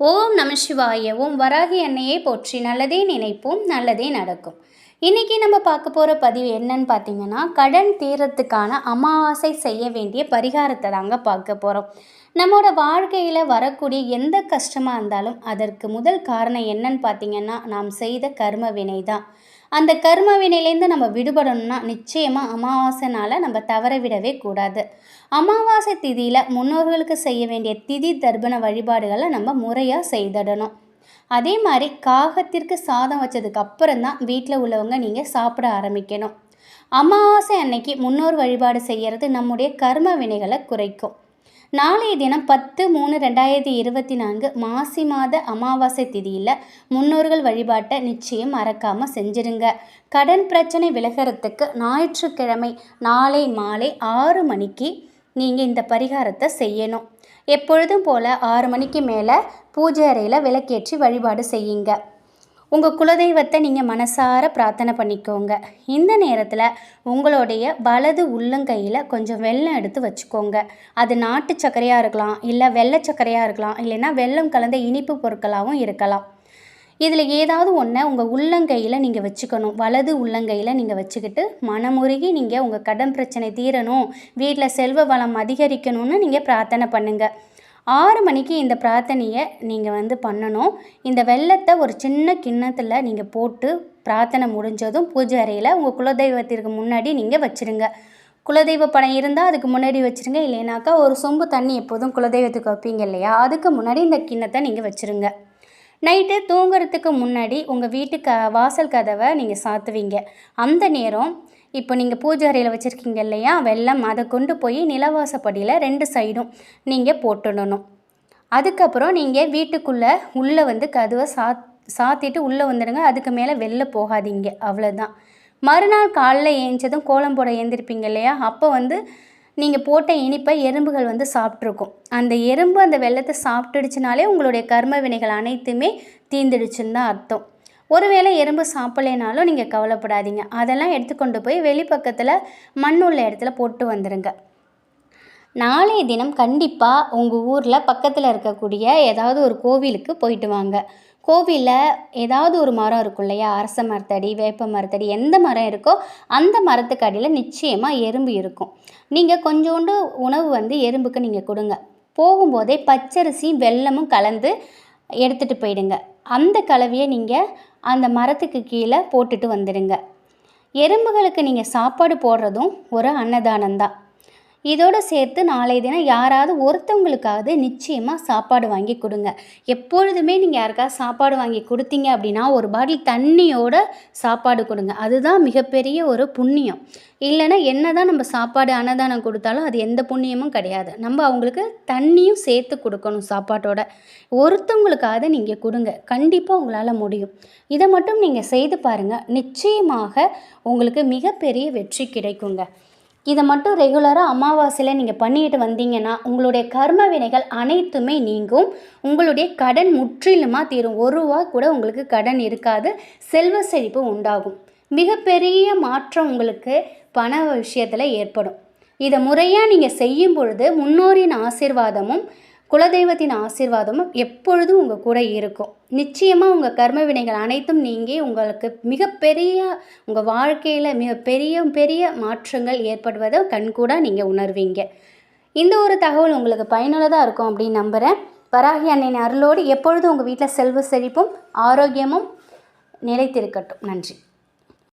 ஓம் நம சிவாய. ஓம் வராகி அன்னையை போற்றி. நல்லதே நினைப்போம், நல்லதே நடக்கும். இன்றைக்கி நம்ம பார்க்க போகிற பதிவு என்னன்னு பார்த்தீங்கன்னா, கடன் தீரத்துக்கான அமாவாசை செய்ய வேண்டிய பரிகாரத்தை தாங்க பார்க்க போகிறோம். நம்மளோட வாழ்க்கையில் வரக்கூடிய எந்த கஷ்டமாக இருந்தாலும் அதற்கு முதல் காரணம் என்னன்னு பார்த்தீங்கன்னா, நாம் செய்த கர்ம வினை தான். அந்த கர்ம வினையிலேருந்து நம்ம விடுபடணும்னா நிச்சயமாக அமாவாசை நாளை நம்ம தவற விடவே கூடாது. அமாவாசை திதியில் முன்னோர்களுக்கு செய்ய வேண்டிய திதி தர்ப்பண வழிபாடுகளை நம்ம முறையாக செய்திடணும். அதே மாதிரி காகத்திற்கு சாதம் வச்சதுக்கு அப்புறம் தான் வீட்டில் உள்ளவங்க நீங்கள் சாப்பிட ஆரம்பிக்கணும். அமாவாசை அன்னைக்கு முன்னோர் வழிபாடு செய்கிறது நம்முடைய கர்ம வினைகளை குறைக்கும். நாளைய தினம் 10/3/2024 மாசி மாத அமாவாசை திதியில் முன்னோர்கள் வழிபாட்டை நிச்சயம் மறக்காமல் செஞ்சிருங்க. கடன் பிரச்சனை விலகிறதுக்கு ஞாயிற்றுக்கிழமை நாளை மாலை 6 மணிக்கு நீங்கள் இந்த பரிகாரத்தை செய்யணும். எப்பொழுதும் போல் 6 மணிக்கு மேலே பூஜை அறையில் விளக்கேற்றி வழிபாடு செய்யுங்க. உங்கள் குலதெய்வத்தை நீங்கள் மனசார பிரார்த்தனை பண்ணிக்கோங்க. இந்த நேரத்தில் உங்களுடைய வலது உள்ளங்கையில் கொஞ்சம் வெல்லம் எடுத்து வச்சுக்கோங்க. அது நாட்டு சர்க்கரையாக இருக்கலாம், இல்லை வெள்ளை சர்க்கரையாக இருக்கலாம், இல்லைன்னா வெல்லம் கலந்த இனிப்பு பொருட்களாகவும் இருக்கலாம். இதில் ஏதாவது ஒன்றை உங்கள் உள்ளங்கையில் நீங்கள் வச்சுக்கணும். வலது உள்ளங்கையில் நீங்கள் வச்சுக்கிட்டு மனமுருகி நீங்கள் உங்கள் கடன் பிரச்சனை தீரணும், வீட்டில் செல்வ வளம் அதிகரிக்கணும்னு நீங்கள் பிரார்த்தனை பண்ணுங்கள். 6 மணிக்கு இந்த பிரார்த்தனையை நீங்கள் பண்ணணும். இந்த வெல்லத்தை ஒரு சின்ன கிண்ணத்தில் நீங்கள் போட்டு பிரார்த்தனை முடிஞ்சதும் பூஜை அறையில் உங்கள் குலதெய்வத்திற்கு முன்னாடி நீங்கள் வச்சுருங்க. குலதெய்வ படம் இருந்தால் அதுக்கு முன்னாடி வச்சுருங்க. இல்லைனாக்கா ஒரு சொம்பு தண்ணி எப்போதும் குலதெய்வத்துக்கு வைப்பீங்க இல்லையா, அதுக்கு முன்னாடி இந்த கிண்ணத்தை நீங்கள் வச்சுருங்க. நைட்டு தூங்குறதுக்கு முன்னாடி உங்கள் வீட்டு வாசல் கதவை நீங்கள் சாத்துவீங்க. அந்த நேரம் இப்போ நீங்கள் பூஜை அறையில் வச்சுருக்கீங்க இல்லையா வெல்லம், அதை கொண்டு போய் நிலவாசப்படியில் 2 சைடும் நீங்கள் போட்டுடணும். அதுக்கப்புறம் நீங்கள் வீட்டுக்குள்ளே உள்ளே கதவை சாத்திட்டு உள்ளே வந்துடுங்க. அதுக்கு மேலே வெளில போகாதீங்க. அவ்வளோதான். மறுநாள் காலைல ஏஞ்சதும் கோலம் போட ஏந்திருப்பீங்க இல்லையா, அப்போ நீங்கள் போட்ட இனிப்பை எறும்புகள் சாப்பிட்ருக்கும். அந்த எறும்பு அந்த வெல்லத்தை சாப்பிட்டுடுச்சுனாலே உங்களுடைய கர்ம வினைகள் அனைத்துமே தீந்துடுச்சுன்னு தான் அர்த்தம். ஒருவேளை எறும்பு சாப்பிட்லேனாலும் நீங்கள் கவலைப்படாதீங்க. அதெல்லாம் எடுத்துக்கொண்டு போய் வெளிப்பக்கத்தில் மண் உள்ள இடத்துல போட்டு வந்துடுங்க. நாளைய தினம் கண்டிப்பாக உங்கள் ஊரில் பக்கத்தில் இருக்கக்கூடிய ஏதாவது ஒரு கோவிலுக்கு போயிட்டு வாங்க. கோவிலில் ஏதாவது ஒரு மரம் இருக்கும் இல்லையா, அரச மரத்தடி, வேப்ப மரத்தடி, எந்த மரம் இருக்கோ அந்த மரத்துக்கு அடியில் நிச்சயமாக எறும்பு இருக்கும். நீங்கள் கொஞ்சோண்டு உணவு எறும்புக்கு நீங்கள் கொடுங்க. போகும்போதே பச்சரிசி வெல்லமும் கலந்து எடுத்துகிட்டு போயிடுங்க. அந்த கலவையை நீங்கள் அந்த மரத்துக்கு கீழே போட்டுட்டு வந்துடுங்க. எறும்புகளுக்கு நீங்கள் சாப்பாடு போடுறதும் ஒரு அன்னதானம்தான். இதோடு சேர்த்து நாளைய தினம் யாராவது ஒருத்தவங்களுக்காவது நிச்சயமாக சாப்பாடு வாங்கி கொடுங்க. எப்பொழுதுமே நீங்கள் யாருக்காவது சாப்பாடு வாங்கி கொடுத்தீங்க அப்படின்னா ஒரு பாட்டில் தண்ணியோட சாப்பாடு கொடுங்க. அதுதான் மிகப்பெரிய ஒரு புண்ணியம். இல்லைன்னா என்ன தான் நம்ம சாப்பாடு அன்னதானம் கொடுத்தாலும் அது எந்த புண்ணியமும் கிடையாது. நம்ம அவங்களுக்கு தண்ணியும் சேர்த்து கொடுக்கணும் சாப்பாட்டோட. ஒருத்தவங்களுக்காவது நீங்கள் கொடுங்க. கண்டிப்பாக உங்களால் முடியும். இதை மட்டும் நீங்கள் செய்து பாருங்கள். நிச்சயமாக உங்களுக்கு மிகப்பெரிய வெற்றி கிடைக்குங்க. இதை மட்டும் ரெகுலராக அமாவாசையில் நீங்கள் பண்ணிட்டு வந்தீங்கன்னா உங்களுடைய கர்ம வினைகள் அனைத்துமே நீங்கும். உங்களுடைய கடன் முற்றிலுமாக தீரும். 1 ரூபா கூட உங்களுக்கு கடன் இருக்காது. செல்வ செழிப்பு உண்டாகும். மிகப்பெரிய மாற்றம் உங்களுக்கு பண விஷயத்தில் ஏற்படும். இதை முறையாக நீங்கள் செய்யும் பொழுது முன்னோரின் ஆசீர்வாதமும் குலதெய்வத்தின் ஆசீர்வாதமும் எப்பொழுதும் உங்கள் கூட இருக்கும். நிச்சயமாக உங்கள் கர்ம வினைகள் அனைத்தும் நீங்கி உங்களுக்கு மிகப்பெரிய உங்கள் வாழ்க்கையில் பெரிய மாற்றங்கள் ஏற்படுவதை கண்கூட நீங்கள் உணர்வீங்க. இந்த ஒரு தகவல் உங்களுக்கு பயனுள்ளதாக இருக்கும் அப்படின்னு நம்புகிறேன். வராகி அன்னையின் அருளோடு எப்பொழுதும் உங்கள் வீட்டில் செல்வ செழிப்பும் ஆரோக்கியமும் நிலைத்திருக்கட்டும். நன்றி.